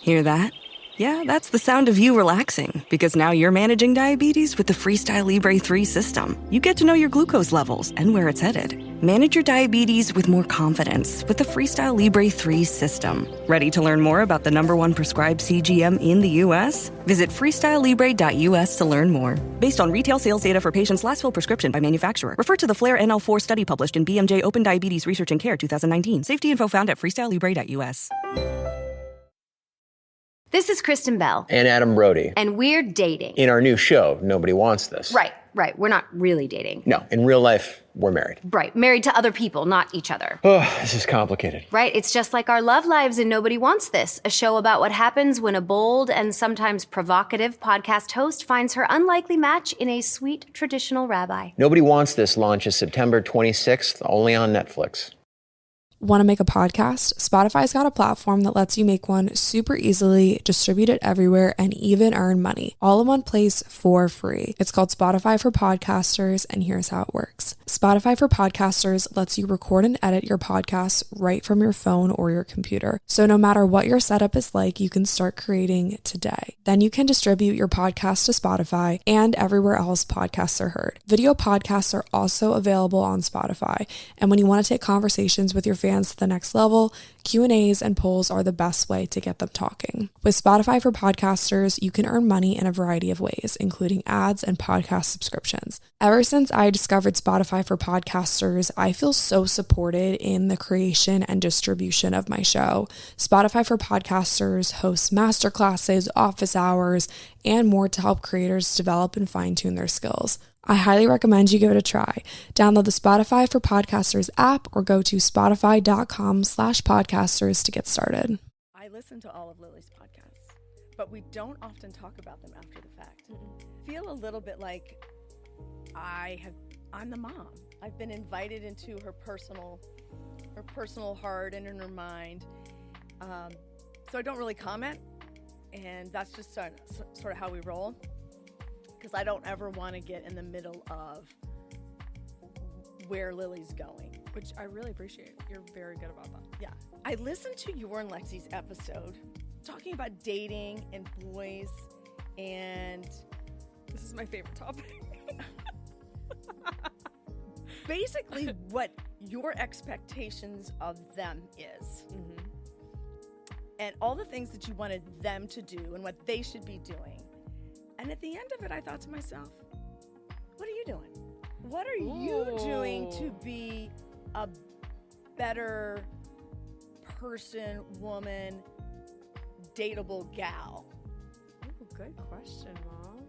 Hear that? Yeah, that's the sound of you relaxing, because now you're managing diabetes with the Freestyle Libre 3 system. You get to know your glucose levels and where it's headed. Manage your diabetes with more confidence with the Freestyle Libre 3 system. Ready to learn more about the #1 prescribed CGM in the U.S.? Visit freestylelibre.us to learn more. Based on retail sales data for patients' last filled prescription by manufacturer. Refer to the FLAIR NL4 study published in BMJ Open Diabetes Research and Care 2019. Safety info found at freestylelibre.us. This is Kristen Bell. And Adam Brody. And we're dating. In our new show, Nobody Wants This. Right. We're not really dating. No, in real life, we're married. Right. Married to other people, not each other. Oh, this is complicated. Right. It's just like our love lives in Nobody Wants This, a show about what happens when a bold and sometimes provocative podcast host finds her unlikely match in a sweet traditional rabbi. Nobody Wants This launches September 26th, only on Netflix. Want to make a podcast? Spotify's got a platform that lets you make one super easily, distribute it everywhere, and even earn money, all in one place for free. It's called Spotify for Podcasters, and here's how it works. Spotify for Podcasters lets you record and edit your podcasts right from your phone or your computer. So no matter what your setup is like, you can start creating today. Then you can distribute your podcast to Spotify and everywhere else podcasts are heard. Video podcasts are also available on Spotify, and when you want to take conversations with your fans to the next level, Q&As and polls are the best way to get them talking. With Spotify for Podcasters, you can earn money in a variety of ways, including ads and podcast subscriptions. Ever since I discovered Spotify for Podcasters, I feel so supported in the creation and distribution of my show. Spotify for Podcasters hosts masterclasses, office hours, and more to help creators develop and fine-tune their skills. I highly recommend you give it a try. Download the Spotify for Podcasters app or go to spotify.com/podcasters to get started. I listen to all of Lily's podcasts, but we don't often talk about them after the fact. Feel a little bit like I'm the mom. I've been invited into her personal heart and in her mind. So I don't really comment, and that's just sort of how we roll. Because I don't ever want to get in the middle of where Lily's going. Which I really appreciate. You're very good about that. Yeah. I listened to your and Lexi's episode talking about dating and boys, and this is my favorite topic. Basically what your expectations of them is. Mm-hmm. And all the things that you wanted them to do and what they should be doing. And at the end of it, I thought to myself, what are you doing? What are you doing to be a better person, woman, dateable gal? Ooh, good question, Mom.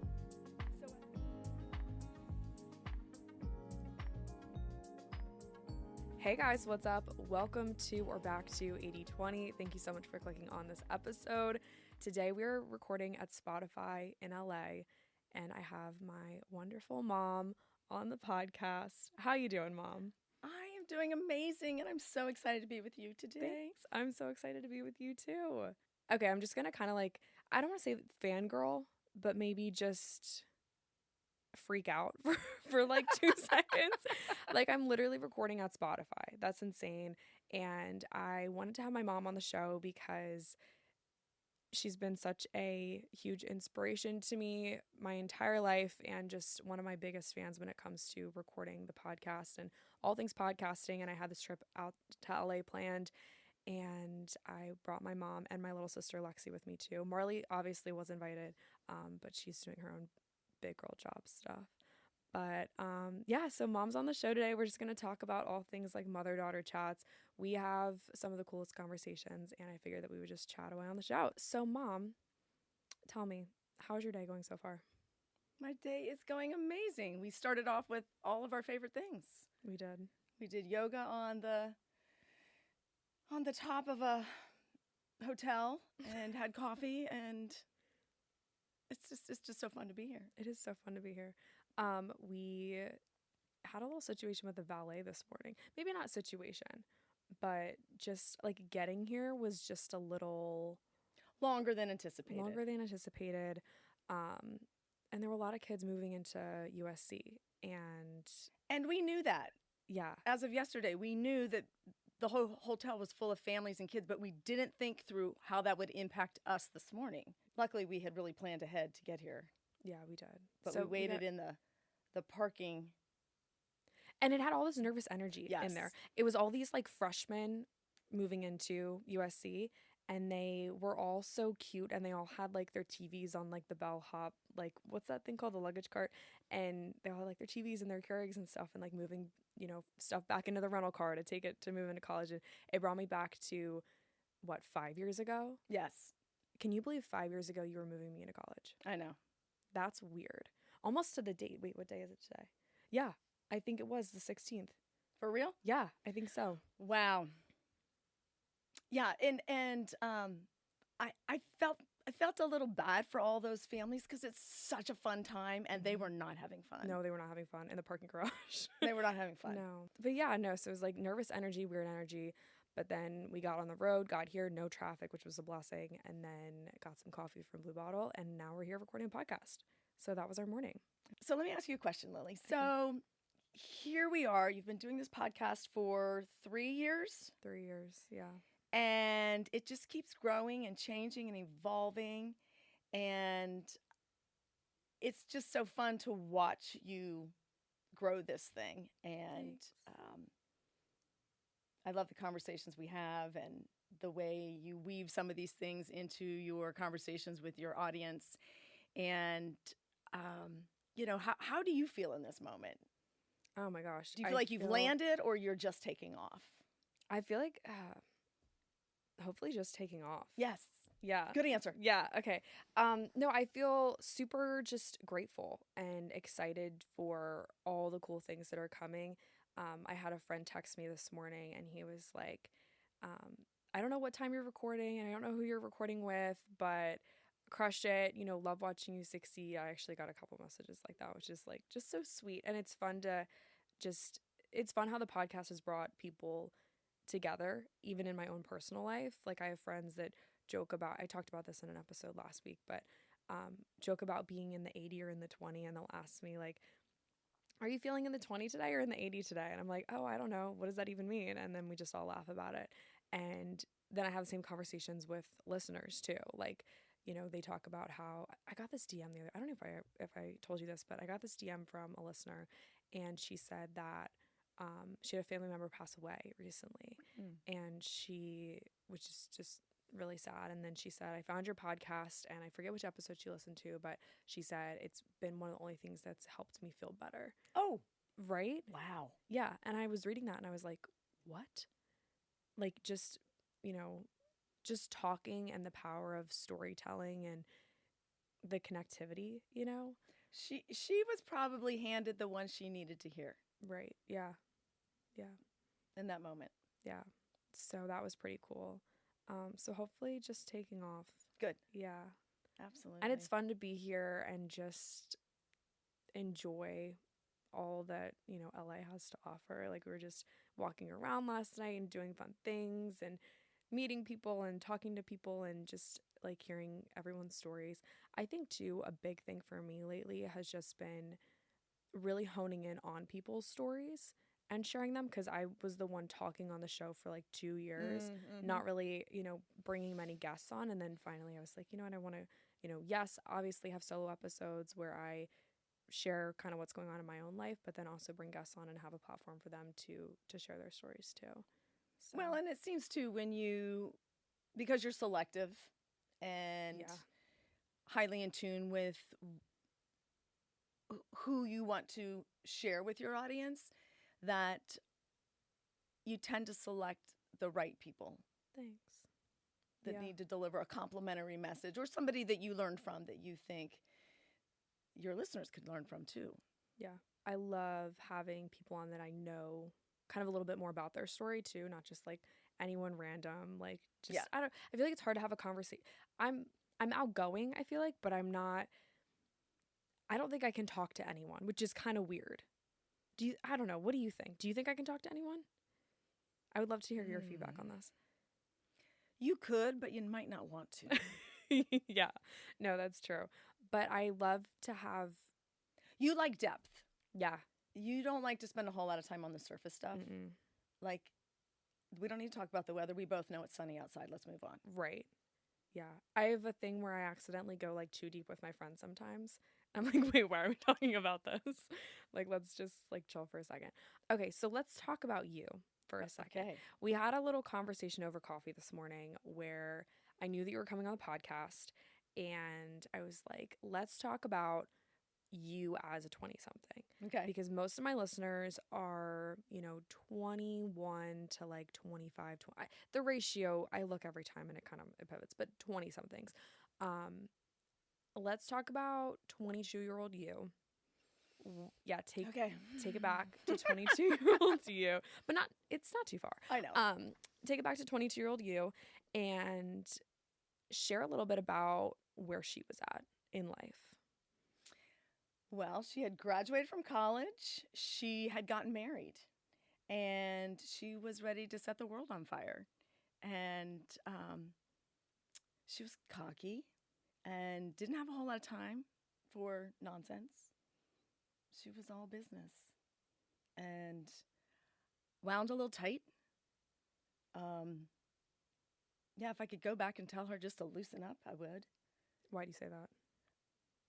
Hey guys, what's up? Welcome to or back to 80/20. Thank you so much for clicking on this episode. Today we're recording at Spotify in LA, and I have my wonderful mom on the podcast. How you doing, Mom? I am doing amazing, and I'm so excited to be with you today. Thanks. I'm so excited to be with you too. Okay, I'm just gonna kind of I don't want to say fangirl, but maybe just freak out for 2 seconds. I'm literally recording at Spotify. That's insane. And I wanted to have my mom on the show because she's been such a huge inspiration to me my entire life, and just one of my biggest fans when it comes to recording the podcast and all things podcasting. And I had this trip out to LA planned, and I brought my mom and my little sister Lexi with me too. Marley obviously was invited, but she's doing her own big girl job stuff. But so Mom's on the show today. We're just going to talk about all things like mother-daughter chats. We have some of the coolest conversations, and I figured that we would just chat away on the show. So Mom, tell me, how's your day going so far? My day is going amazing. We started off with all of our favorite things. We did. We did yoga on the top of a hotel and had coffee, and it's just so fun to be here. It is so fun to be here. We had a little situation with the valet this morning. Maybe not situation, but just getting here was just a little longer than anticipated. And there were a lot of kids moving into USC, and we knew that. Yeah. As of yesterday, we knew that the whole hotel was full of families and kids, but we didn't think through how that would impact us this morning. Luckily, we had really planned ahead to get here, Yeah, we did. but So we waited got- in the parking. And it had all this nervous energy in Yes. there. It was all these like freshmen moving into USC, and they were all so cute, and they all had like their TVs on like the bellhop, like what's that thing called, the luggage cart, and they all had like their TVs and their Keurigs and stuff, and like moving, you know, stuff back into the rental car to take it to move into college. And it brought me back to what, 5 years ago? Yes, Can you believe 5 years ago you were moving me into college? I know. That's weird. Almost to the date. Wait, what day is it today? Yeah, I think it was the 16th. For real? Yeah, I think so. Wow. Yeah, and I felt a little bad for all those families because it's such a fun time, and they were not having fun. No, they were not having fun in the parking garage. They were not having fun. No. But yeah, no, so it was like nervous energy, weird energy. But then we got on the road, got here, no traffic, which was a blessing, and then got some coffee from Blue Bottle, and now we're here recording a podcast. So that was our morning. So let me ask you a question, Lily. So here we are. You've been doing this podcast for 3 years, 3 years, yeah. and it just keeps growing and changing and evolving. And it's just so fun to watch you grow this thing. And I love the conversations we have and the way you weave some of these things into your conversations with your audience. And, you know, how do you feel in this moment? Oh my gosh. Do you feel like you've landed or you're just taking off? I feel like hopefully just taking off. Yes. Yeah. Good answer. Yeah. Okay. No, I feel super just grateful and excited for all the cool things that are coming. I had a friend text me this morning, and he was like, I don't know what time you're recording, and I don't know who you're recording with, but crushed it. You know, love watching you succeed. I actually got a couple messages like that, which is like just so sweet. And it's fun to it's fun how the podcast has brought people together, even in my own personal life. Like I have friends that joke about, I talked about this in an episode last week, but joke about being in the 80 or in the 20, and they'll ask me like, are you feeling in the 20 today or in the 80 today? And I'm like, oh, I don't know. What does that even mean? And then we just all laugh about it. And then I have the same conversations with listeners too. Like, you know, they talk about how I got this DM the other, I don't know if I told you this, but I got this DM from a listener, and she said that she had a family member pass away recently, and which is just really sad. And then she said, I found your podcast, and I forget which episode she listened to, but she said it's been one of the only things that's helped me feel better. Oh, right? wow. Yeah. And I was reading that, and I was like, what? Like just, you know, just talking and the power of storytelling and the connectivity, you know? She was probably handed the one she needed to hear. Right. Yeah. Yeah. In that moment. Yeah. So that was pretty cool. So hopefully just taking off. Good. Yeah. Absolutely. And it's fun to be here and just enjoy all that, you know, LA has to offer. Like we were just walking around last night and doing fun things and meeting people and talking to people and just like hearing everyone's stories. I think too, a big thing for me lately has just been really honing in on people's stories and sharing them, because I was the one talking on the show for like 2 years, not really, you know, bringing many guests on. And then finally I was like, you know what, I want to, you know, yes, obviously have solo episodes where I share kind of what's going on in my own life, but then also bring guests on and have a platform for them to share their stories too. So. Well, and it seems too because you're selective and highly in tune with who you want to share with your audience, that you tend to select the right people. Thanks. That need to deliver a complimentary message, or somebody that you learned from that you think your listeners could learn from too. Yeah. I love having people on that I know kind of a little bit more about their story too, not just like anyone random. Like just I feel like it's hard to have a conversation. I'm outgoing, I feel like, but I don't think I can talk to anyone, which is kind of weird. I don't know. What do you think? Do you think I can talk to anyone? I would love to hear your feedback on this. You could, but you might not want to. Yeah. No, that's true. But I love to have... You like depth. Yeah. You don't like to spend a whole lot of time on the surface stuff. Mm-mm. Like, We don't need to talk about the weather. We both know it's sunny outside. Let's move on. Right. Yeah. I have a thing where I accidentally go like too deep with my friends sometimes. I'm like, wait, why are we talking about this? Like, let's just like chill for a second. Okay, so let's talk about you for a second. Okay. We had a little conversation over coffee this morning where I knew that you were coming on the podcast, and I was like, let's talk about you as a 20-something. Okay. Because most of my listeners are, 21 to like 25. The ratio, I look every time and it pivots, but 20-somethings. Let's talk about 22-year-old you. Yeah, take it back to 22-year-old you. But it's not too far. I know. Take it back to 22-year-old you and share a little bit about where she was at in life. Well, she had graduated from college. She had gotten married, and she was ready to set the world on fire. And she was cocky and didn't have a whole lot of time for nonsense. She was all business and wound a little tight. Yeah, if I could go back and tell her just to loosen up, I would. Why do you say that?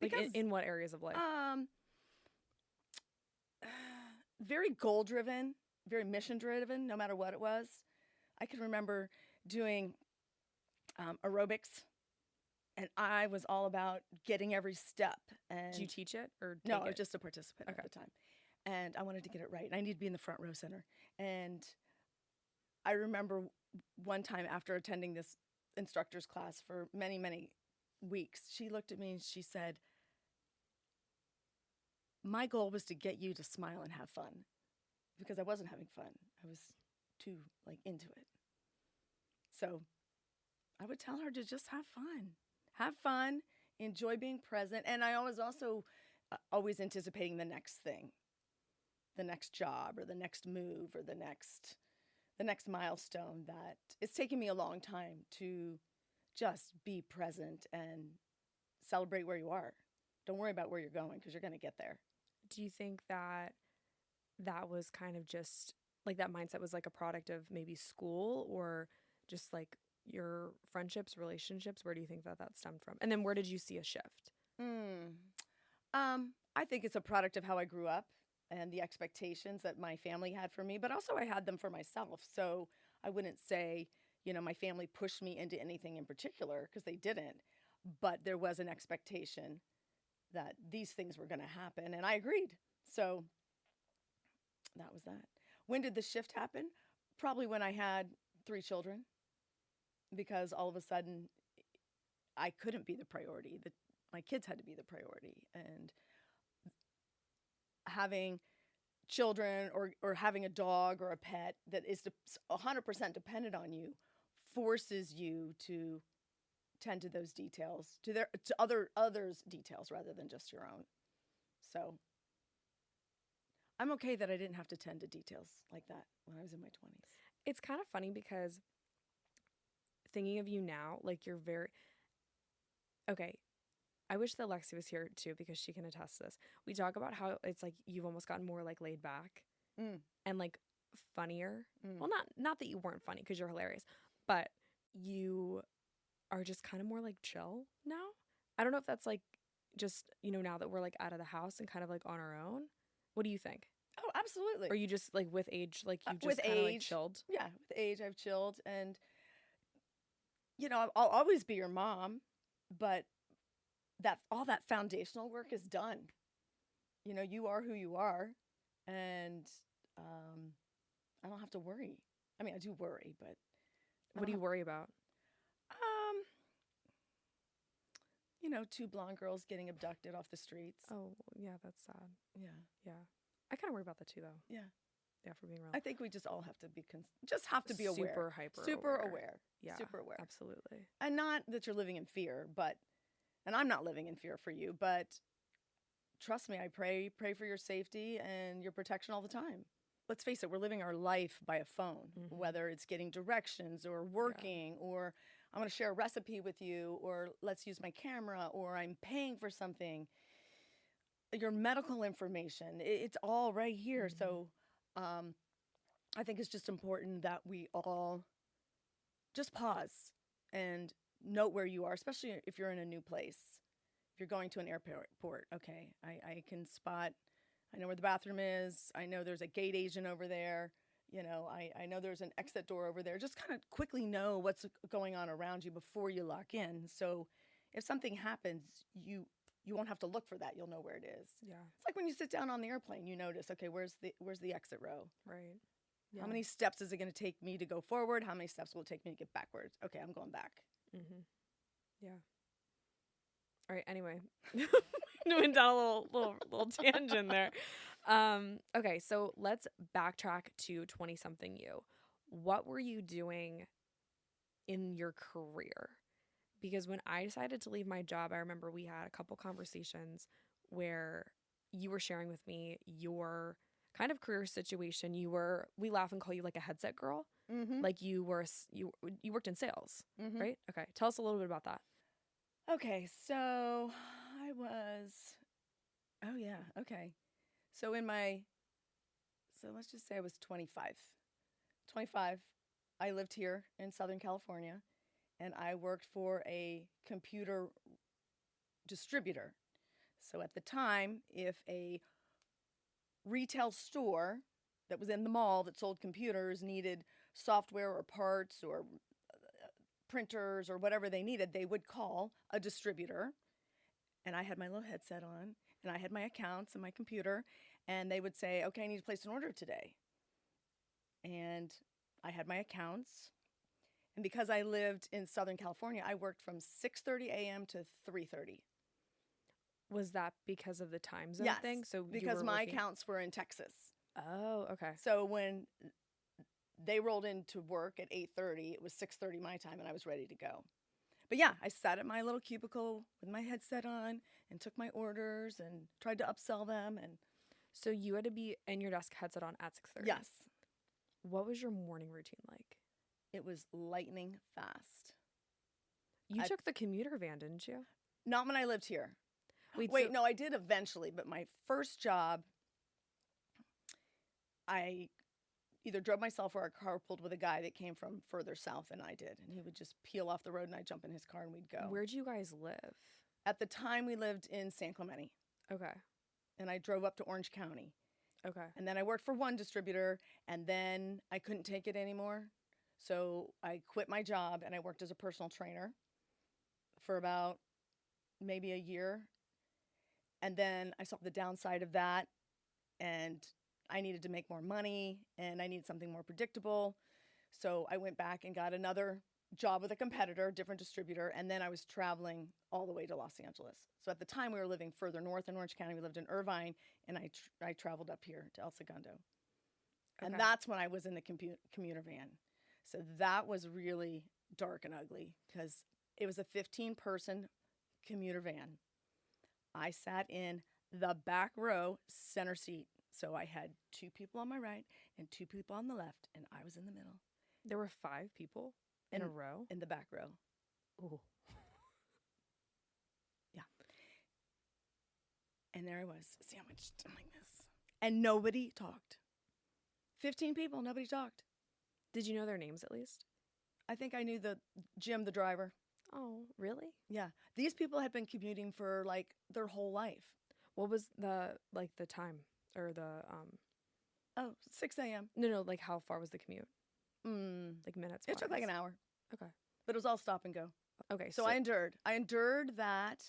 Because, like in what areas of life? Very goal-driven, very mission-driven, no matter what it was. I can remember doing aerobics, and I was all about getting every step. And do you teach it or no? take I was it? just a participant at the time, and I wanted to get it right. And I needed to be in the front row center. And I remember one time after attending this instructor's class for many, many weeks, she looked at me and she said, my goal was to get you to smile and have fun, because I wasn't having fun. I was too into it. So I would tell her to just have fun, enjoy being present. And I was also always anticipating the next thing, the next job or the next move or the next milestone. That it's taken me a long time to just be present and celebrate where you are. Don't worry about where you're going, because you're going to get there. Do you think that was kind of just like that mindset was like a product of maybe school or just like your friendships, relationships? Where do you think that stemmed from? And then where did you see a shift? I think it's a product of how I grew up and the expectations that my family had for me, but also I had them for myself. So I wouldn't say, my family pushed me into anything in particular, because they didn't, but there was an expectation that these things were going to happen, and I agreed. So that was that. When did the shift happen? Probably when I had 3 children, because all of a sudden I couldn't be the priority. My kids had to be the priority. And having children or having a dog or a pet that is 100% dependent on you forces you to tend to those details, to others' details rather than just your own. So I'm okay that I didn't have to tend to details like that when I was in my 20s. It's kind of funny because thinking of you now, like you're very okay. I wish that Lexi was here too, because she can attest to this. We talk about how it's like you've almost gotten more like laid back and like funnier. Well, not that you weren't funny, because you're hilarious, but you are just kind of more like chill now. I don't know if that's like just, now that we're like out of the house and kind of like on our own. What do you think? Oh, absolutely. Or you just like with age, like you just with kind of like age, chilled? Yeah, with age I've chilled, and I'll always be your mom, but all that foundational work is done. You are who you are, and I don't have to worry. I mean, I do worry, but what do you worry about? 2 blonde girls getting abducted off the streets. Oh, yeah, that's sad. Yeah. Yeah. I kind of worry about that too, though. Yeah. Yeah, for being real. I think we just all have to be aware. Super hyper Super aware. Yeah. Super aware. Absolutely. And not that you're living in fear, and I'm not living in fear for you, but trust me, I pray for your safety and your protection all the time. Let's face it, we're living our life by a phone, whether it's getting directions or working or I'm going to share a recipe with you, or let's use my camera, or I'm paying for something. Your medical information, it's all right here. So I think it's just important that we all just pause and note where you are, especially if you're in a new place. If you're going to an airport, okay, I can spot, I know where the bathroom is. I know there's a gate agent over there. You know, I know there's an exit door over there. Just kind of quickly know what's going on around you before you lock in. So if something happens, you won't have to look for that. You'll know where it is. Yeah. It's like when you sit down on the airplane, you notice, okay, where's the exit row? Right. Yeah. How many steps is it going to take me to go forward? How many steps will it take me to get backwards? Okay, I'm going back. Mm-hmm. Yeah. All right. Anyway, went down a little tangent there. Okay, so let's backtrack to 20-something you. What were you doing in your career? Because when I decided to leave my job, I remember we had a couple conversations where you were sharing with me your kind of career situation. We laugh and call you like a headset girl. Mm-hmm. Like you worked in sales, Mm-hmm. right? Okay. Tell us a little bit about that. Okay, so oh yeah, okay. So let's just say I was 25. 25, I lived here in Southern California, and I worked for a computer distributor. So at the time, if a retail store that was in the mall that sold computers needed software or parts or printers or whatever they needed, they would call a distributor. And I had my little headset on, and I had my accounts and my computer, and they would say, okay, I need to place an order today. And I had my accounts. And because I lived in Southern California, I worked from 6:30 a.m. to 3:30. Was that because of the time zone Yes, thing? So because my accounts were in Texas. Oh, okay. So when they rolled into work at 8:30, it was 6:30 my time, and I was ready to go. But yeah, I sat at my little cubicle with my headset on and took my orders and tried to upsell them. And So you had to be in your desk headset on at 6:30. yes, What was your morning routine like? it was lightning fast. You I- took the commuter van, didn't you? Not when I lived here. Wait, Wait, so- no, I did eventually, but my first job, I either drove myself or I carpooled with a guy that came from further south than I did. And he would just peel off the road and I'd jump in his car and we'd go. Where'd you guys live? At the time, we lived in San Clemente, Okay. and I drove up to Orange County. Okay. And then I worked for one distributor, and then I couldn't take it anymore. So I quit my job and I worked as a personal trainer for about maybe a year. And then I saw the downside of that, and I needed to make more money and I needed something more predictable. So I went back and got another job with a competitor, different distributor, and then I was traveling all the way to Los Angeles. So at the time we were living further north in Orange County. We lived in Irvine, and I traveled up here to El Segundo. And Okay. that's when I was in the commuter van. So that was really dark and ugly because it was a 15-person commuter van. I sat in the back row, center seat. So I had 2 people on my right and 2 people on the left, and I was in the middle There were 5 people in a row? in the back row. Ooh. Yeah. And there I was, sandwiched like this. And nobody talked. 15 people, nobody talked. Did you know their names at least? I think I knew Jim, the driver. Oh, really? Yeah. These people had been commuting for like their whole life. What was the time or the Oh, 6 a.m. no, like how far was the commute? Mm. Like minutes? It took like wise? an hour, Okay. but it was all stop and go. Okay. So I endured. I endured that.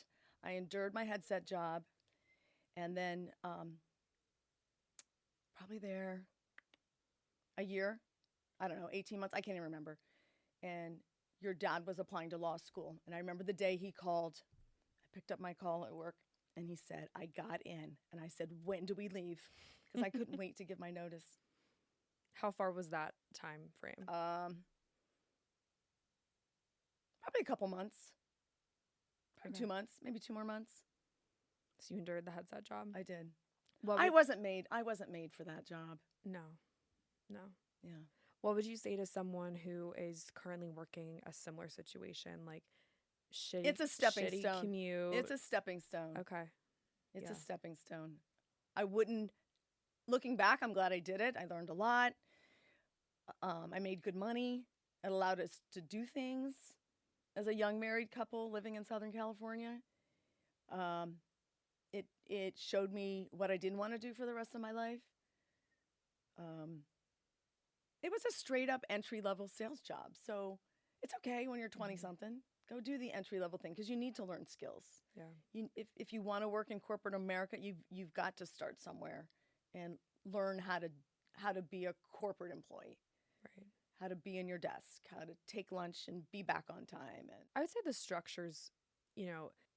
I endured my headset job. And then probably there a year, I don't know, 18 months, I can't even remember. And your dad was applying to law school. And I remember the day he called. I picked up my call at work, and he said, I got in. And I said, when do we leave? Because I couldn't wait to give my notice. How far was that time frame? Probably a couple months. Probably Okay. 2 months, maybe 2 more months. So you endured the headset job? I did. What I would- wasn't made for that job. No. Yeah. What would you say to someone who is currently working a similar situation, like shitty? It's a stepping shitty stone. Commute. It's a stepping stone. Okay. It's yeah. a stepping stone. I wouldn't, looking back, I'm glad I did it. I learned a lot. I made good money. It allowed us to do things as a young married couple living in Southern California. It showed me what I didn't want to do for the rest of my life. It was a straight up entry level sales job. So it's okay when you're 20 something, go do the entry level thing because you need to learn skills. Yeah. If you want to work in corporate America, you've got to start somewhere and learn how to be a corporate employee. Right. How to be in your desk, how to take lunch and be back on time. And I would say the structures,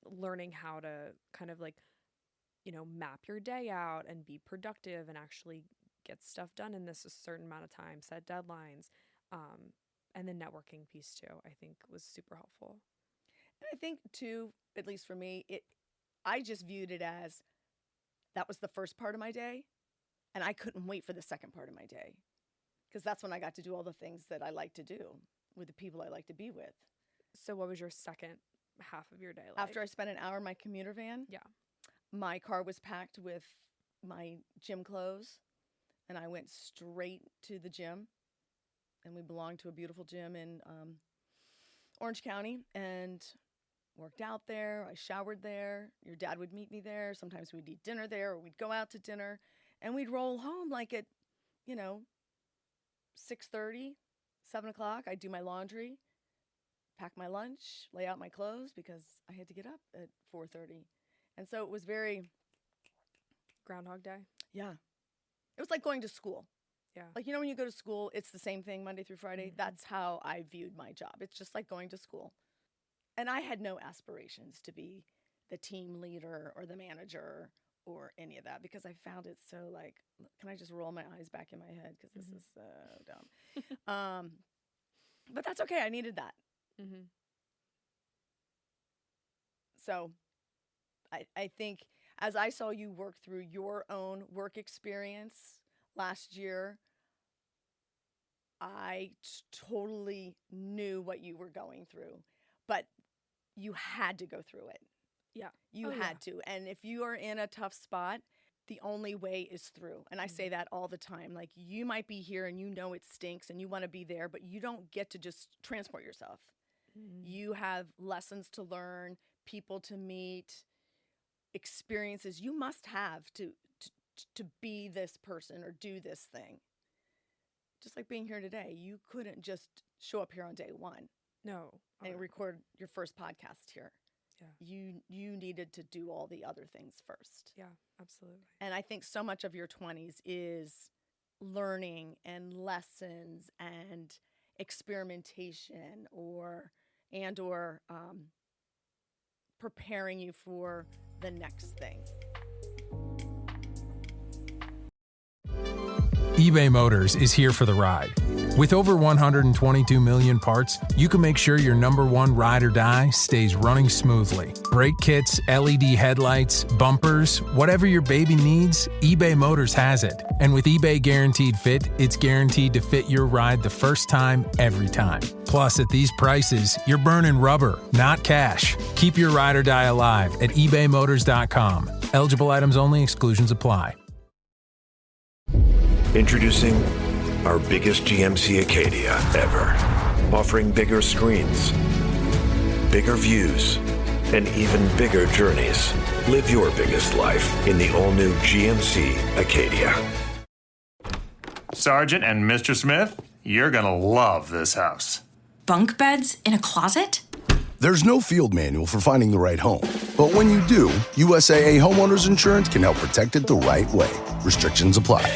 learning how to kind of like, map your day out and be productive and actually get stuff done in this a certain amount of time, set deadlines, and the networking piece too, I think was super helpful. And I think too, at least for me, I just viewed it as that was the first part of my day, and I couldn't wait for the second part of my day. Because that's when I got to do all the things that I like to do with the people I like to be with. So what was your second half of your day like? After I spent an hour in my commuter van, my car was packed with my gym clothes, and I went straight to the gym. And we belonged to a beautiful gym in Orange County, and worked out there. I showered there. Your dad would meet me there. Sometimes we'd eat dinner there, or we'd go out to dinner, and we'd roll home like at, 6:30, 7 o'clock. I'd do my laundry, pack my lunch, lay out my clothes because I had to get up at 4:30. And so it was very Groundhog Day. Yeah. It was like going to school. Yeah. Like, when you go to school, it's the same thing Monday through Friday. Mm-hmm. That's how I viewed my job. It's just like going to school. And I had no aspirations to be the team leader or the manager or any of that because I found it so like, can I just roll my eyes back in my head because this is so dumb. But that's okay. I needed that. Mm-hmm. So I think as I saw you work through your own work experience last year, I totally knew what you were going through, but you had to go through it. Yeah. You had to. And if you are in a tough spot, the only way is through. And I say that all the time. Like, you might be here and it stinks and you want to be there, but you don't get to just transport yourself. Mm-hmm. You have lessons to learn, people to meet, experiences you must have to be this person or do this thing. Just like being here today, you couldn't just show up here on day one. No. And record your first podcast here. Yeah. You needed to do all the other things first. Yeah, absolutely. And I think so much of your 20s is learning and lessons and experimentation or preparing you for the next thing. eBay Motors is here for the ride. With over 122 million parts, you can make sure your number one ride or die stays running smoothly. Brake kits, LED headlights, bumpers, whatever your baby needs, eBay Motors has it. And with eBay Guaranteed Fit, it's guaranteed to fit your ride the first time, every time. Plus, at these prices, you're burning rubber, not cash. Keep your ride or die alive at ebaymotors.com. Eligible items only, exclusions apply. Introducing our biggest GMC Acadia ever, offering bigger screens, bigger views, and even bigger journeys. Live your biggest life in the all-new GMC Acadia. Sergeant and Mr. Smith, you're gonna love this house. Bunk beds in a closet? There's no field manual for finding the right home. But when you do, USAA Homeowners Insurance can help protect it the right way. Restrictions apply.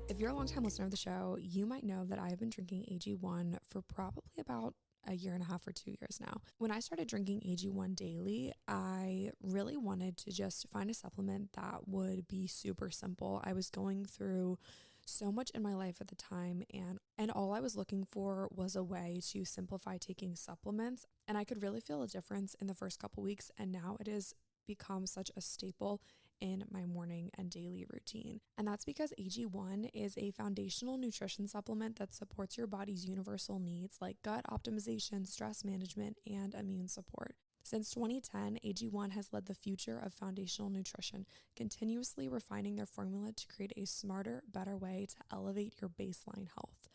If you're a long-time listener of the show, you might know that I have been drinking AG1 for probably about a year and a half or 2 years now. When I started drinking AG1 daily, I really wanted to just find a supplement that would be super simple. I was going through so much in my life at the time, and all I was looking for was a way to simplify taking supplements, and I could really feel a difference in the first couple weeks, and now it has become such a staple in my morning and daily routine. And that's because AG1 is a foundational nutrition supplement that supports your body's universal needs like gut optimization, stress management, and immune support. Since 2010, AG1 has led the future of foundational nutrition, continuously refining their formula to create a smarter, better way to elevate your baseline health.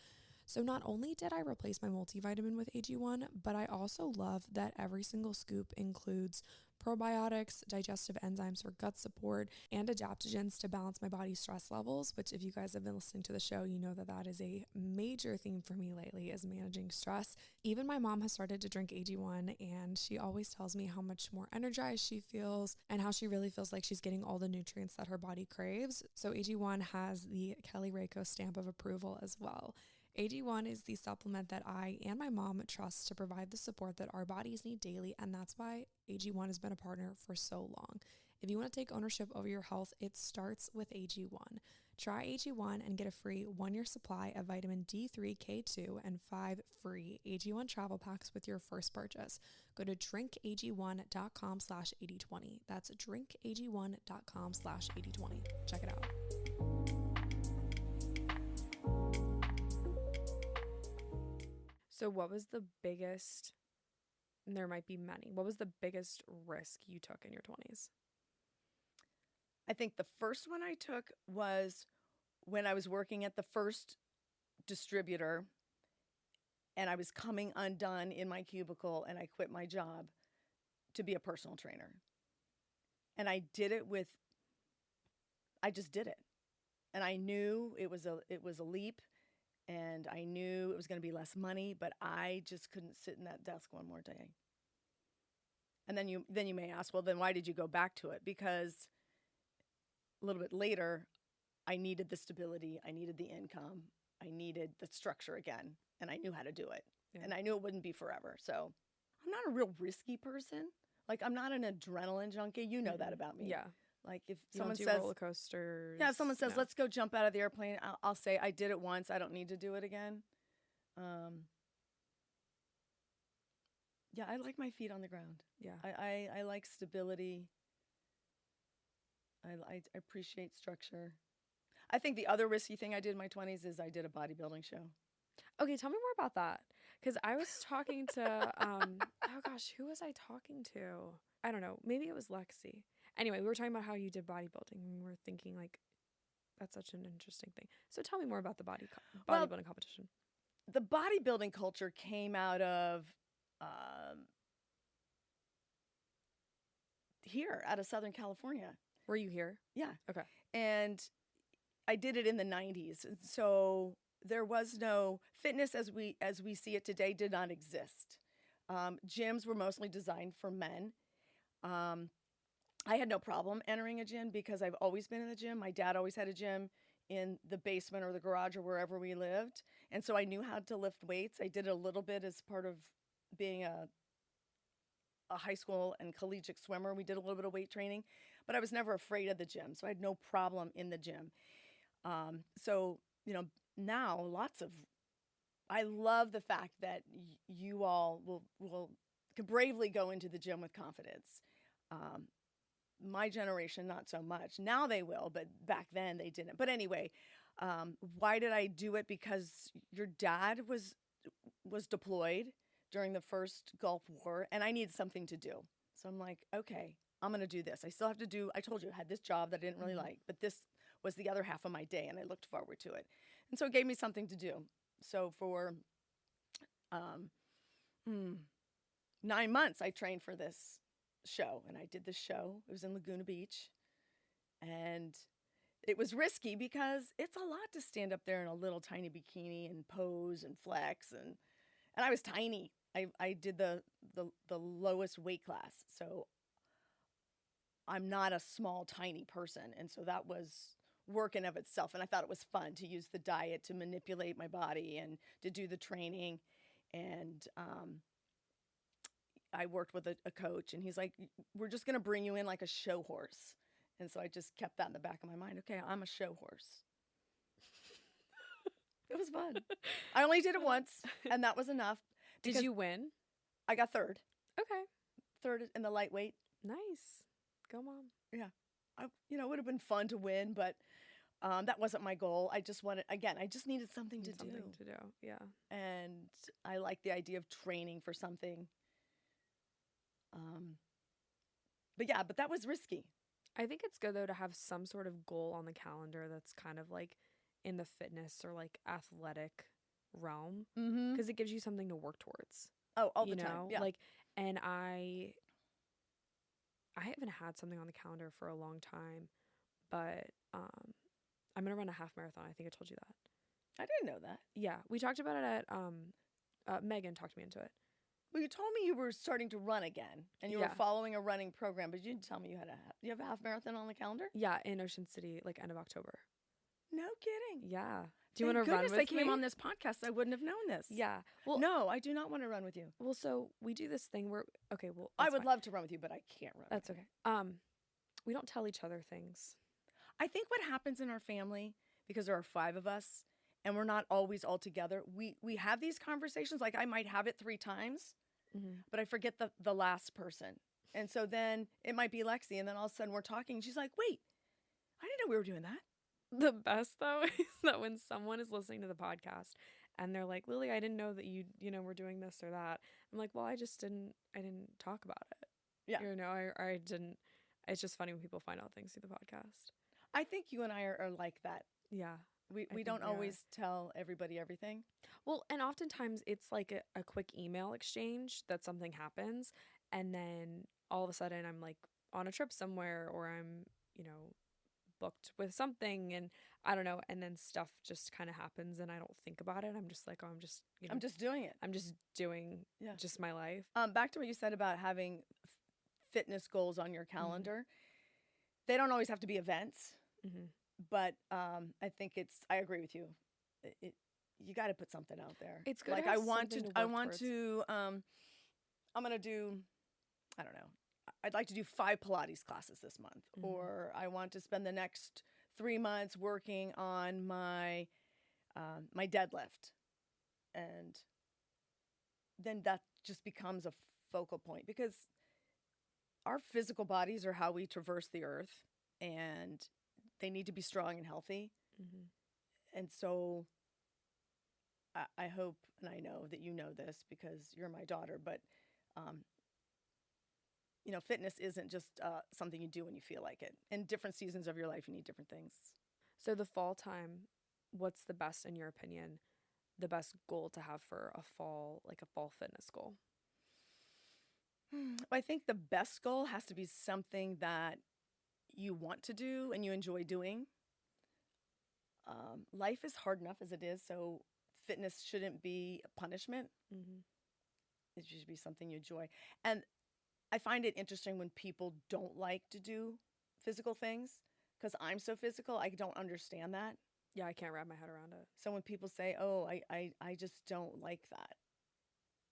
So not only did I replace my multivitamin with AG1, but I also love that every single scoop includes probiotics, digestive enzymes for gut support, and adaptogens to balance my body's stress levels, which if you guys have been listening to the show, you know that that is a major theme for me lately, is managing stress. Even my mom has started to drink AG1, and she always tells me how much more energized she feels and how she really feels like she's getting all the nutrients that her body craves. So AG1 has the Kelley Rakow stamp of approval as well. AG1 is the supplement that I and my mom trust to provide the support that our bodies need daily, and that's why AG1 has been a partner for so long. If you want to take ownership over your health, it starts with AG1. Try AG1 and get a free 1-year supply of vitamin D3, K2, and 5 free AG1 travel packs with your first purchase. Go to drinkag1.com/8020. That's drinkag1.com/8020. Check it out. So what was the biggest, and there might be many, what was the biggest risk you took in your 20s? I think the first one I took was when I was working at the first distributor and I was coming undone in my cubicle and I quit my job to be a personal trainer. And I did it I just did it. And I knew it was a leap. And I knew it was going to be less money, but I just couldn't sit in that desk one more day. And then you may ask, well, then why did you go back to it? Because a little bit later, I needed the stability, I needed the income, I needed the structure again, and I knew how to do it. Yeah. And I knew it wouldn't be forever. So I'm not a real risky person. Like, I'm not an adrenaline junkie. You know that about me. Yeah. Like if you someone don't do says roller coasters. Yeah, if someone says, let's go jump out of the airplane, I'll say I did it once. I don't need to do it again. Yeah, I like my feet on the ground. Yeah. I like stability. I appreciate structure. I think the other risky thing I did in my 20s is I did a bodybuilding show. Okay, tell me more about that. Because I was talking to, oh gosh, who was I talking to? I don't know. Maybe it was Lexi. Anyway, we were talking about how you did bodybuilding, and we were thinking, like, that's such an interesting thing. So tell me more about the bodybuilding competition. The bodybuilding culture came out of here, out of Southern California. Were you here? Yeah. Okay. And I did it in the 90s. So there was no fitness as we see it today did not exist. Gyms were mostly designed for men. I had no problem entering a gym because I've always been in the gym. My dad always had a gym in the basement or the garage or wherever we lived. And so I knew how to lift weights. I did it a little bit as part of being a high school and collegiate swimmer. We did a little bit of weight training, but I was never afraid of the gym. So I had no problem in the gym. So, now I love the fact that you all can bravely go into the gym with confidence. My generation, not so much. Now they will, but back then they didn't. But anyway, why did I do it? Because your dad was deployed during the first Gulf War, and I needed something to do. So I'm like, okay, I'm going to do this. I still have to do, I told you, I had this job that I didn't really like, but this was the other half of my day, and I looked forward to it. And so it gave me something to do. So for 9 months, I trained for this show, and I did this show. It was in Laguna Beach, and it was risky because it's a lot to stand up there in a little tiny bikini and pose and flex, and I was tiny. I did the lowest weight class, so I'm not a small, tiny person, and so that was work in of itself, and I thought it was fun to use the diet to manipulate my body and to do the training, and I worked with a coach, and he's like, we're just going to bring you in like a show horse. And so I just kept that in the back of my mind. Okay, I'm a show horse. It was fun. I only did it once, and that was enough. Did you win? I got third. Okay. Third in the lightweight. Nice. Go, Mom. Yeah. It would have been fun to win, but that wasn't my goal. I just needed something to do. Yeah. And I like the idea of training for something But that was risky. I think it's good though to have some sort of goal on the calendar that's kind of like in the fitness or like athletic realm, because it gives you something to work towards. Oh, all the time. Yeah. Like, and I haven't had something on the calendar for a long time, but I'm gonna run a half marathon. I think I told you that. I didn't know that. Yeah, we talked about it at Megan talked me into it. Well, you told me you were starting to run again, and you were following a running program, but you didn't tell me you have a half marathon on the calendar. Yeah, in Ocean City, like end of October. No kidding. Yeah. Do you want to run with me? I came on this podcast. I wouldn't have known this. Yeah. Well, no, I do not want to run with you. Well, so we do this thing where I would love to run with you, but I can't run. That's okay. We don't tell each other things. I think what happens in our family, because there are 5 of us and we're not always all together, we have these conversations. Like I might have it 3 times, but I forget the last person. And so then it might be Lexi, and then all of a sudden we're talking, and she's like, wait, I didn't know we were doing that. The best though is that when someone is listening to the podcast and they're like, Lily, I didn't know that you were doing this or that. I'm like, well, I didn't talk about it. Yeah. I didn't. It's just funny when people find out things through the podcast. I think you and I are like that. Yeah. We don't always tell everybody everything. Well, and oftentimes it's like a quick email exchange that something happens, and then all of a sudden I'm like on a trip somewhere, or I'm, booked with something, and I don't know, and then stuff just kind of happens and I don't think about it. I'm just like, oh, I'm just doing it. I'm just doing just my life. Back to what you said about having fitness goals on your calendar. They don't always have to be events, but I think I agree with you. You got to put something out there. It's good. Like to have I'm going to do, I don't know. I'd like to do 5 Pilates classes this month, or I want to spend the next 3 months working on my my deadlift, and then that just becomes a focal point, because our physical bodies are how we traverse the earth, and they need to be strong and healthy. And so I hope, and I know that you know this because you're my daughter, but fitness isn't just something you do when you feel like it. In different seasons of your life, you need different things. So the fall time, what's the best, in your opinion, the best goal to have for a fall fitness goal? I think the best goal has to be something that you want to do and you enjoy doing. Life is hard enough as it is, so fitness shouldn't be a punishment. It should be something you enjoy. And I find it interesting when people don't like to do physical things, because I'm so physical, I don't understand that. Yeah, I can't wrap my head around it. So when people say, oh, I just don't like that,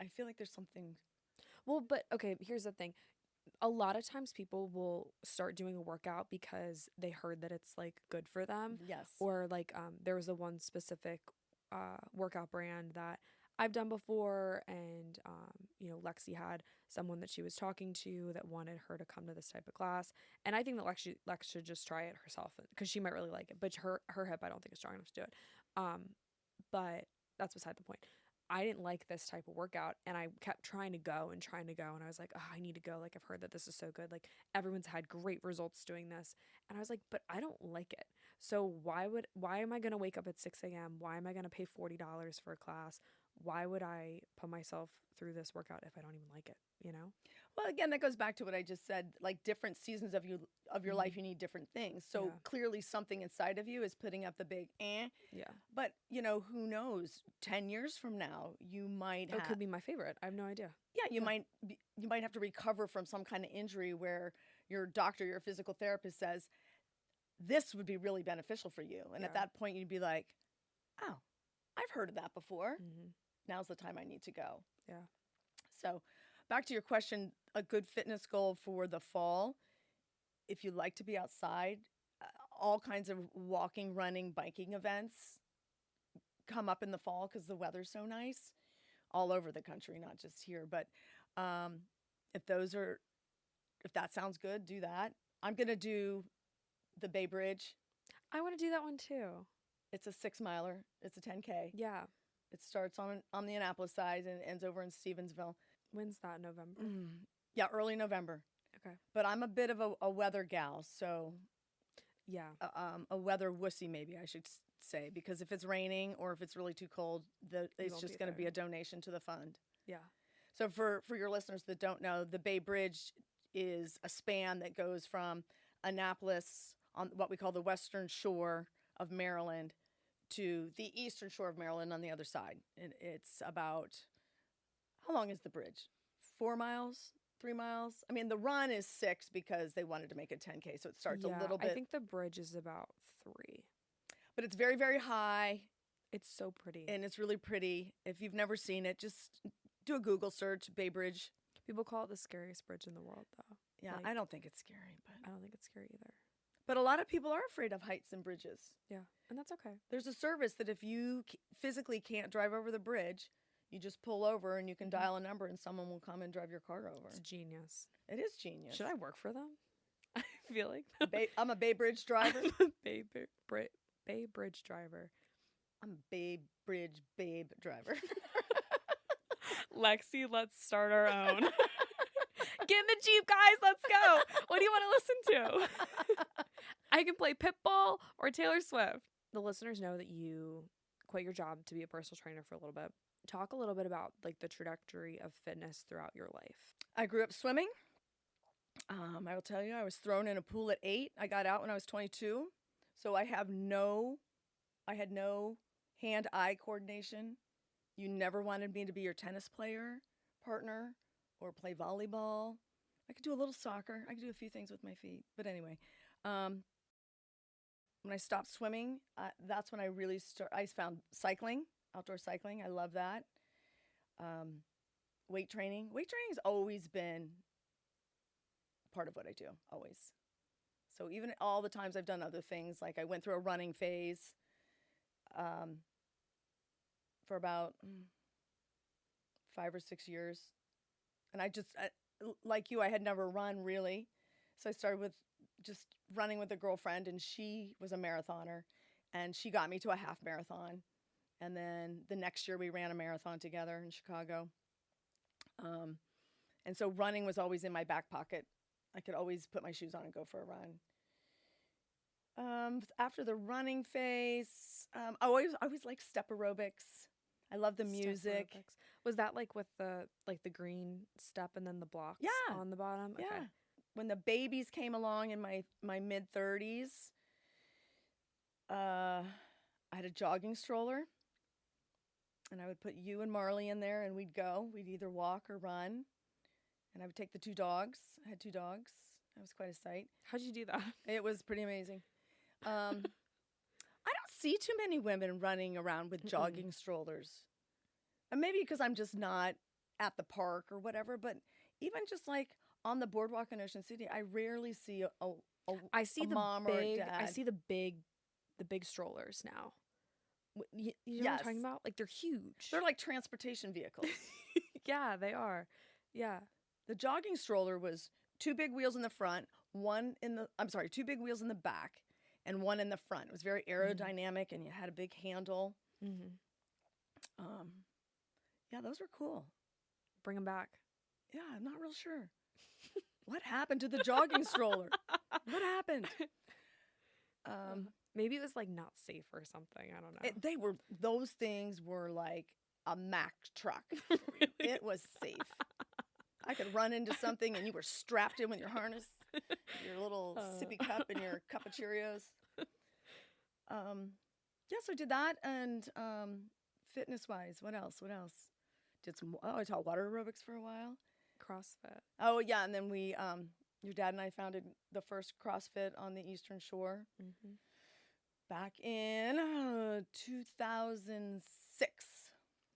I feel like there's something. Well, but okay, here's the thing. A lot of times people will start doing a workout because they heard that it's like good for them. Yes. Or like there was a one specific workout brand that I've done before, and Lexi had someone that she was talking to that wanted her to come to this type of class, and I think that Lex should just try it herself, because she might really like it, but her hip I don't think is strong enough to do it. But that's beside the point. I didn't like this type of workout, and I kept trying to go, and I was like, oh, I need to go. Like, I've heard that this is so good. Like, everyone's had great results doing this. And I was like, but I don't like it. So why am I going to wake up at 6 a.m.? Why am I going to pay $40 for a class? Why would I put myself through this workout if I don't even like it, Well, again, that goes back to what I just said. Like, different seasons of your life, you need different things. So clearly something inside of you is putting up the big Yeah. But, who knows? 10 years from now, you might have... It could be my favorite. I have no idea. Yeah, you might have to recover from some kind of injury where your doctor, your physical therapist says, this would be really beneficial for you. And at that point, you'd be like, oh, I've heard of that before. Now's the time I need to go. Yeah. So back to your question, a good fitness goal for the fall. If you like to be outside, all kinds of walking, running, biking events come up in the fall because the weather's so nice all over the country, not just here. But if that sounds good, do that. I'm going to do the Bay Bridge. I want to do that one too. It's a 6-miler. It's a 10K. Yeah. It starts on the Annapolis side and ends over in Stevensville. When's that? November? Yeah, early November. Okay. But I'm a bit of a weather gal, so Yeah. a weather wussy, maybe I should say, because if it's raining or if it's really too cold, it's won't just be going to be there. a donation to the fund. Yeah. So for your listeners that don't know, the Bay Bridge is a span that goes from Annapolis on what we call the western shore of Maryland to the eastern shore of Maryland on the other side. And it's about, how long is the bridge? 4 miles? 3 miles? I mean, the run is 6 because they wanted to make it 10K, so it starts a little bit. I think the bridge is about 3. But it's very, very high. It's so pretty. And it's really pretty. If you've never seen it, just do a Google search, Bay Bridge. People call it the scariest bridge in the world, though. Yeah, Like, I don't think it's scary, but I don't think it's scary either. But a lot of people are afraid of heights and bridges. Yeah, and that's okay. There's a service that if you physically can't drive over the bridge, you just pull over and you can dial a number and someone will come and drive your car over. It's genius. It is genius. Should I work for them? I feel like I'm a Bay Bridge driver. Bay Bridge driver. I'm a Bay Bridge babe driver. Lexi, let's start our own. Get in the Jeep, guys. Let's go. What do you want to listen to? I can play Pitbull or Taylor Swift. The listeners know that you quit your job to be a personal trainer for a little bit. Talk a little bit about like the trajectory of fitness throughout your life. I grew up swimming. I will tell you, I was thrown in a pool at 8. I got out when I was 22. So I had no hand-eye coordination. You never wanted me to be your tennis player, partner, or play volleyball. I could do a little soccer. I could do a few things with my feet. But anyway, when I stopped swimming, that's when I really I found cycling, outdoor cycling. I love that. Weight training. Weight training has always been part of what I do, always. So even all the times I've done other things, like I went through a running phase for about 5 or 6 years. And I just, like you, I had never run really. So I started with just running with a girlfriend, and she was a marathoner, and she got me to a half marathon. And then the next year we ran a marathon together in Chicago. And so running was always in my back pocket. I could always put my shoes on and go for a run. After the running phase, I always liked step aerobics. I love the music. Aerobics. Was that like with the green step and then the blocks on the bottom? Yeah. Okay. When the babies came along in my mid-30s, I had a jogging stroller, and I would put you and Marley in there, and we'd go. We'd either walk or run, and I would take the 2 dogs. I had 2 dogs. That was quite a sight. How'd you do that? It was pretty amazing. I don't see too many women running around with jogging strollers. And maybe because I'm just not at the park or whatever, but even just like on the boardwalk in Ocean City, I rarely see a mom or a dad. I see the big strollers now. You know what I'm talking about? Like they're huge. They're like transportation vehicles. Yeah, they are. Yeah. The jogging stroller was 2 big wheels in the front, 2 big wheels in the back, and 1 in the front. It was very aerodynamic, and you had a big handle. Mm-hmm. Yeah, those were cool. Bring them back. Yeah, I'm not real sure. What happened to the jogging stroller? What happened? Maybe it was like not safe or something. I don't know. Those things were like a Mack truck. Really? It was safe. I could run into something and you were strapped in with your harness, your little sippy cup and your cup of Cheerios. Yeah, so I did that, and fitness-wise, what else? I taught water aerobics for a while. CrossFit. Oh, yeah, and then we, your dad and I founded the first CrossFit on the Eastern Shore back in 2006.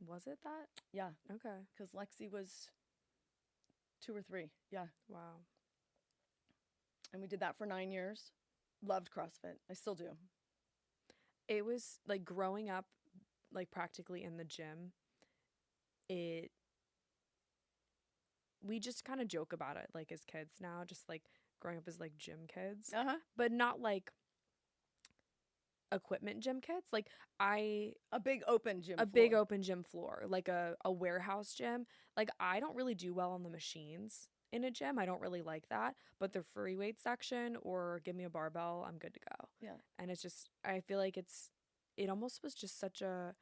Was it that? Yeah. Okay. Because Lexi was 2 or 3. Yeah. Wow. And we did that for 9 years. Loved CrossFit. I still do. It was like growing up, like practically in the gym. We just kind of joke about it, like as kids now, just like growing up as like gym kids, but not like equipment gym kids. Like a big open gym floor, like a warehouse gym. Like I don't really do well on the machines. in a gym. I don't really like that. But the free weight section or give me a barbell, I'm good to go. Yeah. And it's just, I feel like it almost was just such a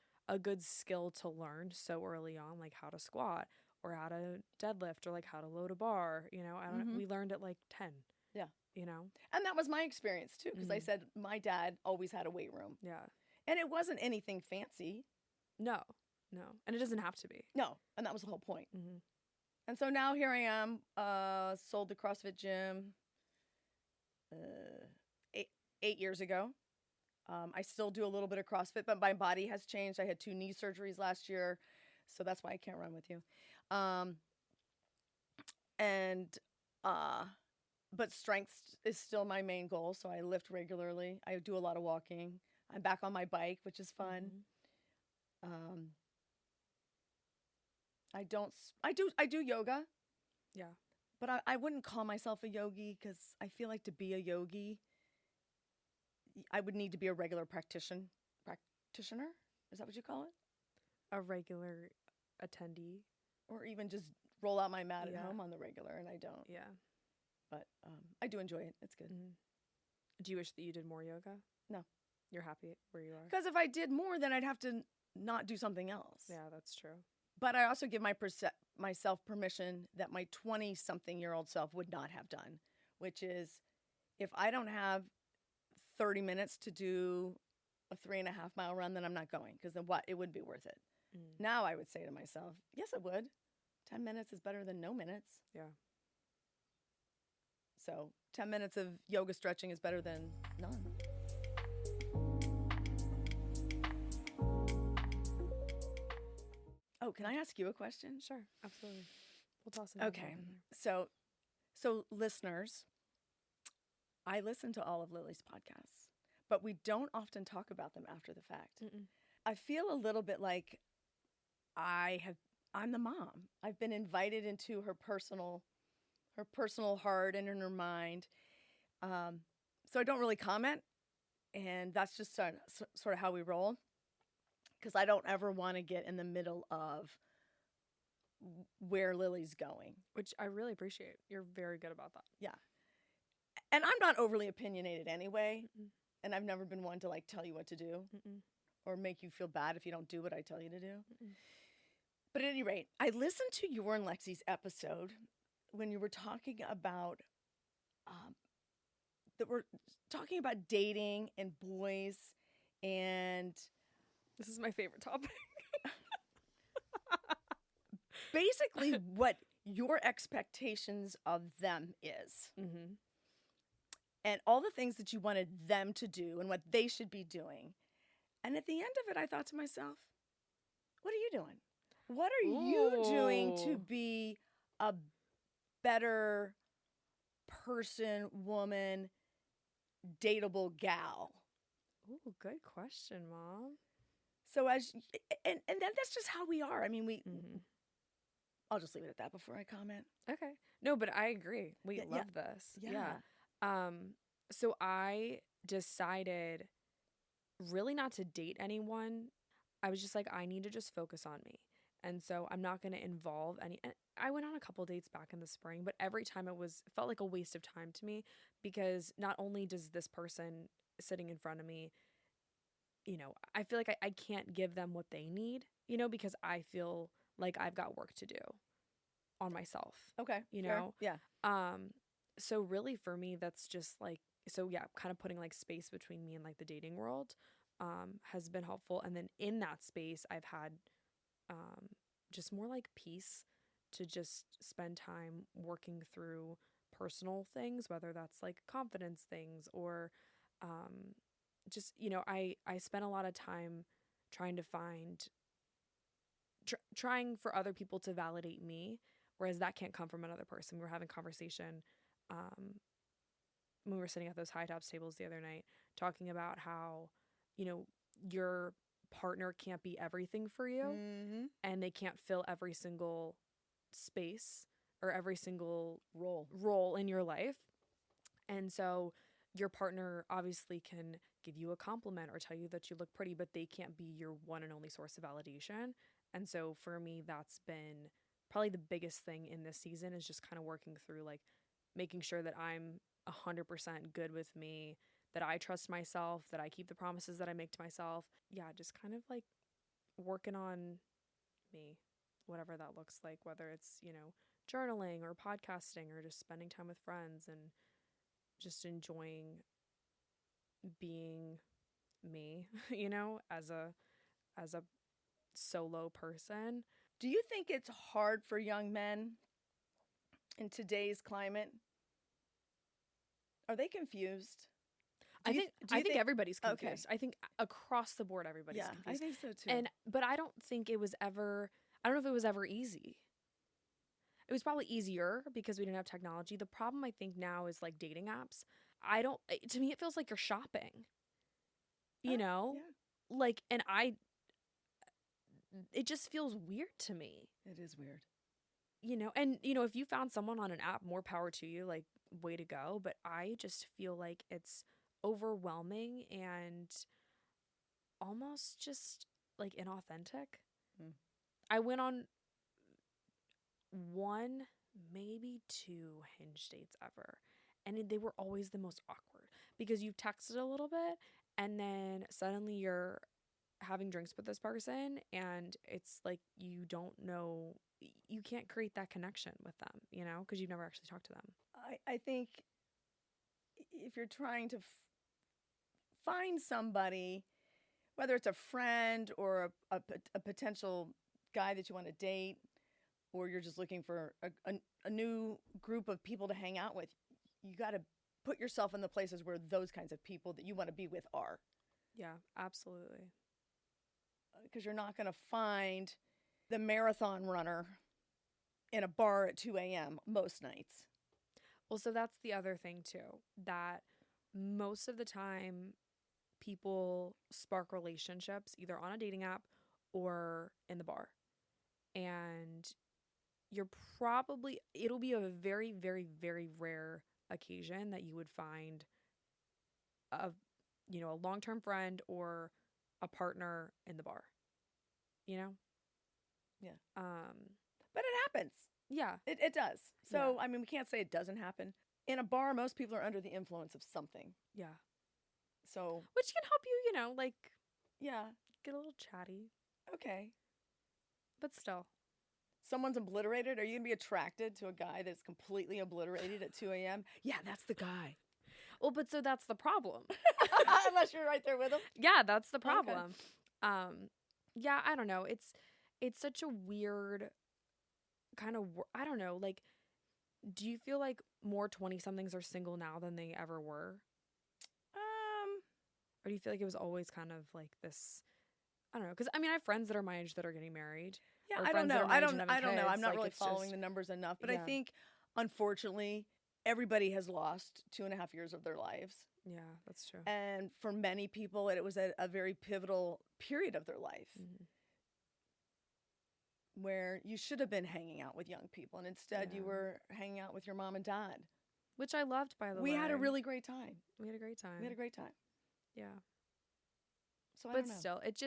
good skill to learn so early on, like how to squat or how to deadlift or like how to load a bar. You know, I don't know. We learned at like 10. Yeah. You know? And that was my experience too, because I said my dad always had a weight room. Yeah. And it wasn't anything fancy. No. And it doesn't have to be. No. And that was the whole point. And so now here I am, sold the CrossFit gym 8 years ago. I still do a little bit of CrossFit, but my body has changed. I had 2 knee surgeries last year, so that's why I can't run with you. But strength is still my main goal, so I lift regularly. I do a lot of walking. I'm back on my bike, which is fun. I do yoga. Yeah. But I wouldn't call myself a yogi because I feel like to be a yogi, I would need to be a regular practitioner. Is that what you call it? A regular attendee. Or even just roll out my mat Yeah. at home on the regular, and I don't. Yeah. But I do enjoy it. It's good. Do you wish that you did more yoga? No. You're happy where you are? Because if I did more, then I'd have to not do something else. Yeah, that's true. But I also give myself permission that my 20-something-year-old self would not have done, which is if I don't have 30 minutes to do a 3.5-mile run, then I'm not going, because then what? It wouldn't be worth it. Now I would say to myself, yes, it would. 10 minutes is better than no minutes. Yeah. So 10 minutes of yoga stretching is better than none. Oh, can I ask you a question? Sure, absolutely. We'll toss it. Okay. So listeners, I listen to all of Lily's podcasts, but we don't often talk about them after the fact. I feel a little bit like I'm the mom. I've been invited into her personal heart and in her mind. So I don't really comment, and that's just sort of how we roll, because I don't ever want to get in the middle of where Lily's going. Which I really appreciate. You're very good about that. Yeah. And I'm not overly opinionated anyway, and I've never been one to like tell you what to do or make you feel bad if you don't do what I tell you to do. But at any rate, I listened to your and Lexi's episode when you were talking about dating and boys, and this is my favorite topic. Basically what your expectations of them is. And all the things that you wanted them to do and what they should be doing. And at the end of it, I thought to myself, what are you doing? What are you doing to be a better person, woman, dateable gal? Ooh, good question, Mom. So and then that's just how we are. I mean, I'll just leave it at that before I comment. Okay. No, but I agree. We love this. Yeah. So I decided really not to date anyone. I was just like, I need to just focus on me. And so I'm not going to involve any. I went on a couple dates back in the spring, but every time it felt like a waste of time to me, because not only does this person sitting in front of me, you know, I feel like I can't give them what they need, you know, because I feel like I've got work to do on myself. Okay. You fair. know? Yeah. So really for me, that's just like, so yeah, kind of putting like space between me and like the dating world has been helpful. And then in that space, I've had just more like peace to just spend time working through personal things, whether that's like confidence things or just, you know, I spent a lot of time trying to find, trying for other people to validate me, whereas that can't come from another person. We were having conversation when we were sitting at those high tops tables the other night, talking about how, you know, your partner can't be everything for you and they can't fill every single space or every single role in your life. And so your partner obviously can give you a compliment or tell you that you look pretty, but they can't be your one and only source of validation. And so for me, that's been probably the biggest thing in this season is just kind of working through like making sure that I'm 100% good with me, that I trust myself, that I keep the promises that I make to myself. Yeah, just kind of like working on me, whatever that looks like, whether it's, journaling or podcasting or just spending time with friends and just enjoying being me, as a solo person. Do you think it's hard for young men in today's climate? Are they confused? I think everybody's Okay. confused. I think across the board everybody's Yeah, confused. I think so too. But I don't think it was ever, I don't know if it was ever easy. It was probably easier because we didn't have technology. The problem I think now is like dating apps. To me it feels like you're shopping. Yeah. Like, and it just feels weird to me. It is weird. And if you found someone on an app, more power to you, like, way to go. But I just feel like it's overwhelming and almost just like inauthentic. I went on 1, maybe 2 Hinge dates ever, and they were always the most awkward because you've texted a little bit and then suddenly you're having drinks with this person and it's like you don't know, you can't create that connection with them, because you've never actually talked to them. I think if you're trying to find somebody, whether it's a friend or a potential guy that you want to date, or you're just looking for a new group of people to hang out with, you got to put yourself in the places where those kinds of people that you want to be with are. Yeah, absolutely. Because you're not going to find the marathon runner in a bar at 2 a.m. most nights. Well, so that's the other thing too, that most of the time people spark relationships either on a dating app or in the bar. And it'll be a very, very, very rare occasion that you would find a long-term friend or a partner in the bar, Yeah. But it happens. Yeah. It does. So, Yeah. I mean, we can't say it doesn't happen. In a bar, most people are under the influence of something. Yeah. So, which can help you, yeah, get a little chatty. Okay. But still. Someone's obliterated. Are you going to be attracted to a guy that's completely obliterated at 2 a.m.? Yeah, that's the guy. Well, but so that's the problem. Unless you're right there with him. Yeah, that's the problem. Okay. Yeah, I don't know. It's such a weird kind of, I don't know, like, do you feel like more 20-somethings are single now than they ever were? Or do you feel like it was always kind of like this, I don't know, because I mean, I have friends that are my age that are getting married. Yeah, I don't know. I don't know. I'm not really following the numbers enough, but I think, unfortunately, everybody has lost 2.5 years of their lives. Yeah, that's true. And for many people, it was a very pivotal period of their life. Mm-hmm. Where you should have been hanging out with young people, and instead you were hanging out with your mom and dad. Which I loved, by the way. We had a really great time. We had a great time. Yeah. So but still, it's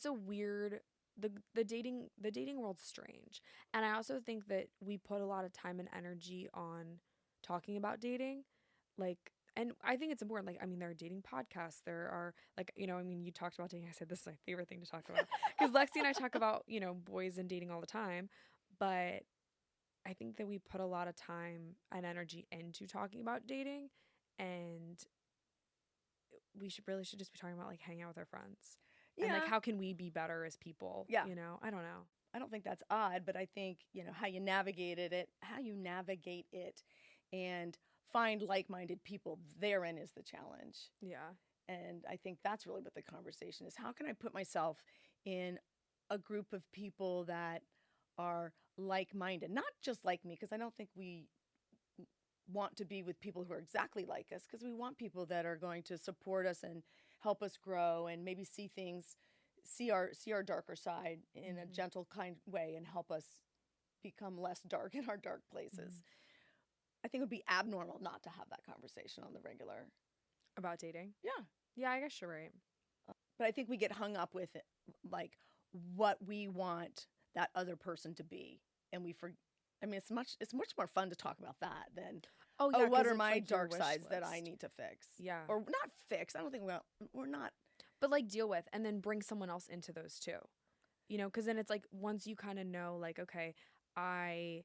a weird, the dating world's strange. And I also think that we put a lot of time and energy on talking about dating. Like, and I think it's important. Like, I mean, there are dating podcasts. There are, like, you talked about dating. I said, this is my favorite thing to talk about. Because Lexi and I talk about, boys and dating all the time. But I think that we put a lot of time and energy into talking about dating. And we should just be talking about, like, hanging out with our friends. Yeah. And, like, how can we be better as people? Yeah. I don't know. I don't think that's odd, but I think, how you navigate it and find like-minded people, therein is the challenge. Yeah. And I think that's really what the conversation is. How can I put myself in a group of people that are like-minded? Not just like me, because I don't think we want to be with people who are exactly like us, because we want people that are going to support us and help us grow and maybe see our darker side in a gentle, kind way and help us become less dark in our dark places. I think it would be abnormal not to have that conversation on the regular. About dating? Yeah. Yeah, I guess you're right. But I think we get hung up with it, like, what we want that other person to be. And it's much more fun to talk about that than, what are my dark sides that I need to fix? Yeah. Or not fix. I don't think we're not. But like deal with, and then bring someone else into those too. You know, because then it's like once you kind of know, like, okay, I'm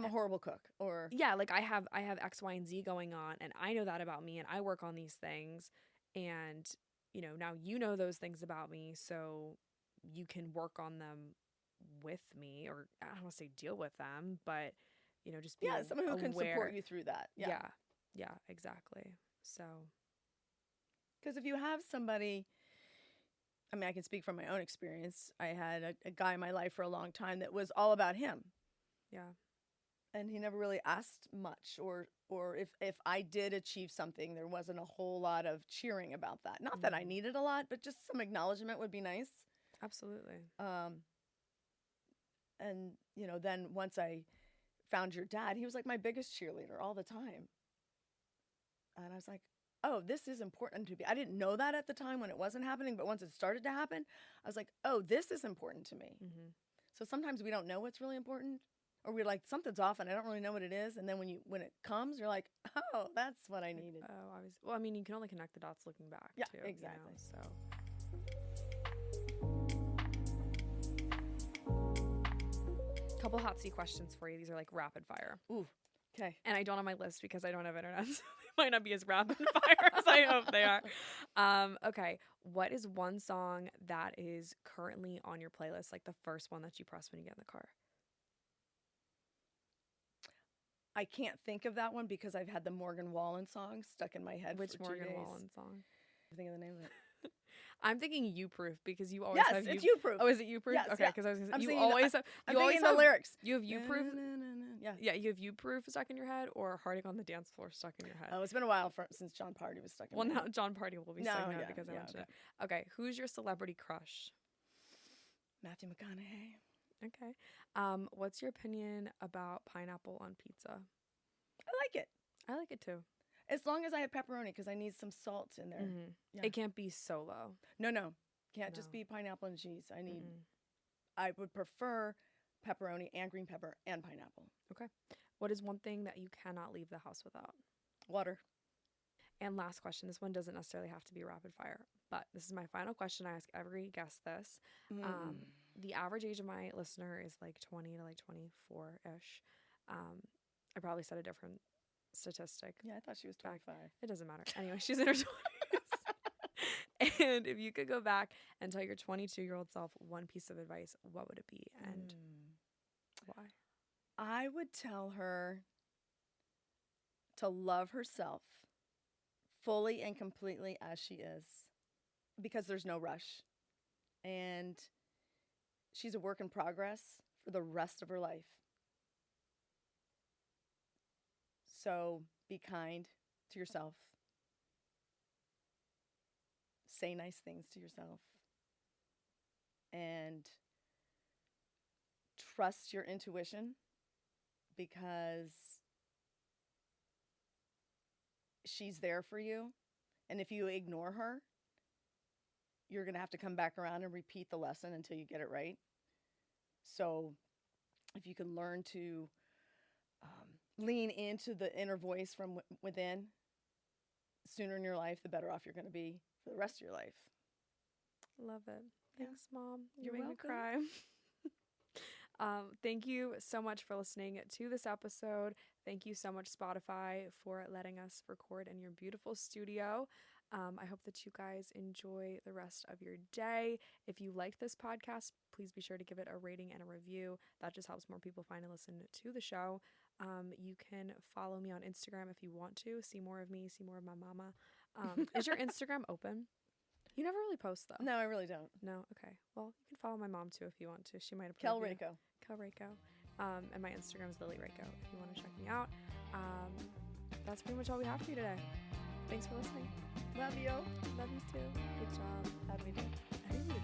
a horrible cook, or yeah, like I have X, Y, and Z going on, and I know that about me, and I work on these things, and you know, now you know those things about me, so you can work on them with me, or I don't want to say deal with them, but you know, just be someone who can support you through that. Yeah, exactly. So, because if you have somebody, I mean, I can speak from my own experience. I had a guy in my life for a long time that was all about him. Yeah. And he never really asked much, or if I did achieve something, there wasn't a whole lot of cheering about that. Not that I needed a lot, but just some acknowledgement would be nice. Absolutely. And you know, then once I found your dad, he was like my biggest cheerleader all the time. And I was like, oh, this is important to me. I didn't know that at the time when it wasn't happening, but once it started to happen, I was like, oh, this is important to me. Mm-hmm. So sometimes we don't know what's really important, or we're like, something's off and I don't really know what it is. And then when it comes, you're like, oh, that's what I needed. Oh, obviously. Well, I mean, you can only connect the dots looking back. Yeah, too, exactly. You know, so. Couple hot seat questions for you. These are like rapid fire. Ooh, okay. And I don't have my list because I don't have internet, so they might not be as rapid fire as I hope they are. Okay. What is one song that is currently on your playlist, like the first one that you press when you get in the car? I can't think of that one because I've had the Morgan Wallen song stuck in my head. Which for Morgan 2 days. Wallen song? I think of the name of it. I'm thinking You Proof because you always have it's You Proof. Oh, is it You Proof? Yes, okay, because yeah. I was gonna I'm say, singing you always have the lyrics. You have You Proof. Yeah. Yeah, you have You Proof stuck in your head, or Heartache on the Dance Floor stuck in your head. Oh, it's been a while since John Party was stuck in my now head. John Party will be stuck in your head because I mentioned it. Okay, who's your celebrity crush? Matthew McConaughey. Okay. What's your opinion about pineapple on pizza? I like it. I like it too. As long as I have pepperoni, because I need some salt in there. Mm-hmm. Yeah. It can't be solo. No. Can't just be pineapple and cheese. I would prefer pepperoni and green pepper and pineapple. Okay. What is one thing that you cannot leave the house without? Water. And last question. This one doesn't necessarily have to be rapid fire, but this is my final question. I ask every guest this. The average age of my listener is like 20 to like 24-ish. I probably said a different statistic. Yeah, I thought she was 25. It doesn't matter. Anyway, she's in her 20s. And if you could go back and tell your 22-year-old self one piece of advice, what would it be and why? I would tell her to love herself fully and completely as she is, because there's no rush. And she's a work in progress for the rest of her life. So be kind to yourself. Say nice things to yourself. And trust your intuition, because she's there for you. And if you ignore her, you're going to have to come back around and repeat the lesson until you get it right. So if you can learn to lean into the inner voice from within sooner in your life, the better off you're going to be for the rest of your life. Love it. Thanks, Mom. You're making me cry. Thank you so much for listening to this episode. Thank you so much, Spotify, for letting us record in your beautiful studio. I hope that you guys enjoy the rest of your day. If you liked this podcast, please be sure to give it a rating and a review. That just helps more people find and listen to the show. You can follow me on Instagram if you want to. See more of me, see more of my mama. Is your Instagram open? You never really post, though. No, I really don't. No? Okay. Well, you can follow my mom, too, if you want to. She might approve Kelley you. Rakow. Kelley Rakow. And my Instagram is Lily Rakow if you want to check me out. That's pretty much all we have for you today. Thanks for listening. Love you. Love you, too. Good job. How'd we do? I think we